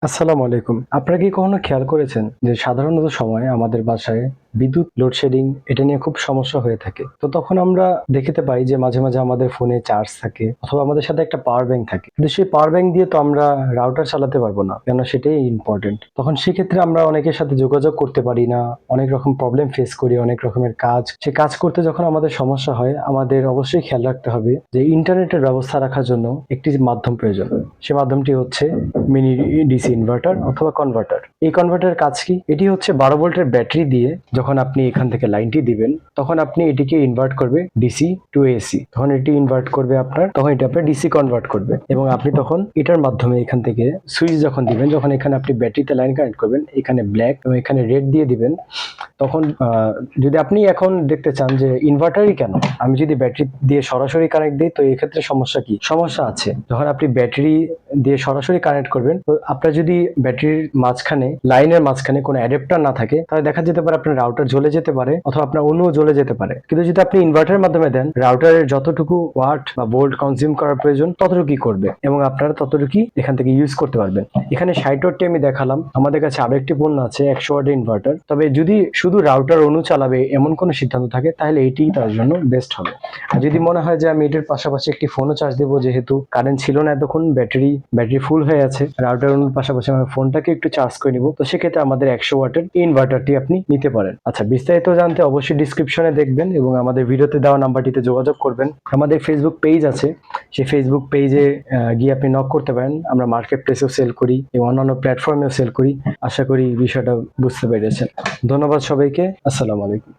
আসসালামু আলাইকুম। আপনারা কি কখনো খেয়াল করেছেন যে সাধারণত সময়ে আমাদের বাসায় বিদ্যুৎ লোডশেডিং এটা নিয়ে খুব সমস্যা হয়ে থাকে। তো তখন আমরা দেখিতে পাই যে মাঝে, মাঝে আমাদের ফোনে চার্জ থাকে অথবা আমাদের সাথে একটা পাওয়ার ব্যাংক থাকে। কিন্তু সেই পাওয়ার ব্যাংক দিয়ে তো আমরা রাউটার চালাতে পারবো না। কেননা সেটাই ইম্পোর্টেন্ট। তখন সেক্ষেত্রে আমরা অনেকের সাথে যোগাযোগ করতে পারি না। অনেক রকম প্রবলেম ফেস করি, অনেক রকমের কাজ। সে কাজ করতে যখন আমাদের সমস্যা হয়, আমাদের অবশ্যই খেয়াল রাখতে হবে যে ইন্টারনেটের ব্যবস্থা রাখার জন্য একটি মাধ্যম প্রয়োজন। সে মাধ্যমটি হচ্ছে মিনি ডিসি ইনভার্টার অথবা কনভার্টার। এই কনভার্টারের কাজ কি? এটি হচ্ছে 12 ভোল্টের ব্যাটারি দিয়ে যখন আপনি এখান থেকে লাইনটি দিবেন তখন আপনি এটিকে ইনভার্ট করবে ডিসি টু এসি। তখন এটি ইনভার্ট করবে তখন এটি আপনার ডিসি কনভার্ট করবে এবং আপনি তখন এটার মাধ্যমে এখান থেকে সুইচ যখন দিবেন, যখন এখানে আপনি ব্যাটারিতে লাইন কানেক্ট করবেন, এখানে ব্ল্যাক এবং এখানে রেড দিয়ে দিবেন। তখন যদি আপনি এখন দেখতে চান যে ইনভার্টারই কেন, আমি যদি ব্যাটারি দিয়ে সরাসরি কানেক্ট দিই তো এক্ষেত্রে সমস্যা কি? সমস্যা আছে। যখন আপনি ব্যাটারি দিয়ে সরাসরি কানেক্ট করবেন তো আপনার যদি ব্যাটারির মাঝখানে লাইনের মাঝখানে কোনো অ্যাডাপ্টার না থাকে তাহলে দেখা যেতে পারে আপনার রাউটার জ্বলে যেতে পারে অথবা আপনার অন্যও জ্বলে যেতে পারে। কিন্তু যদি আপনি ইনভার্টারের মাধ্যমে দেন, রাউটারের যতটুকু ওয়াট বা ভোল্ট কনজিউম করার প্রয়োজন ততটুকুই করবে এবং আপনারা ততটুকুই এখান থেকে ইউজ করতে পারবেন। এখানে 60 ওয়াটটি আমি দেখালাম, আমাদের কাছে আরো একটি পণ্য আছে 100 ওয়াটের ইনভার্টার। তবে যদি শুধু রাউটার অনু চালাবে এমন কোনো সিদ্ধান্ত থাকে তাহলে এটিই তার জন্য বেস্ট হবে। আর যদি মনে হয় যে আমি এটার পাশাপাশি একটি ফোনও চার্জ দেবো, যেহেতু কারেন্ট ছিল না এতক্ষণ, ব্যাটারি ফুল হয়ে আছে, রাউটার অনুর পাশাপাশি আমি ফোনটাকে একটু চার্জ করে নিব, তো সেক্ষেত্রে আমাদের 100 ওয়াটের ইনভার্টারটি আপনি নিতে পারেন। আচ্ছা, বিস্তারিত জানতে অবশ্যই ডিসক্রিপশনে দেখবেন এবং আমাদের ভিডিওতে দেওয়া নাম্বারটিতে যোগাযোগ করবেন। আমাদের ফেসবুক পেজ আছে, সেই ফেসবুক পেজে গিয়ে আপনি নক করতে পারেন। আমরা মার্কেট প্লেসেও সেল করি এবং অন্যান্য প্ল্যাটফর্মেও সেল করি। আশা করি বিষয়টা বুঝতে পেরেছেন। ধন্যবাদ সবাইকে। আসসালামু আলাইকুম।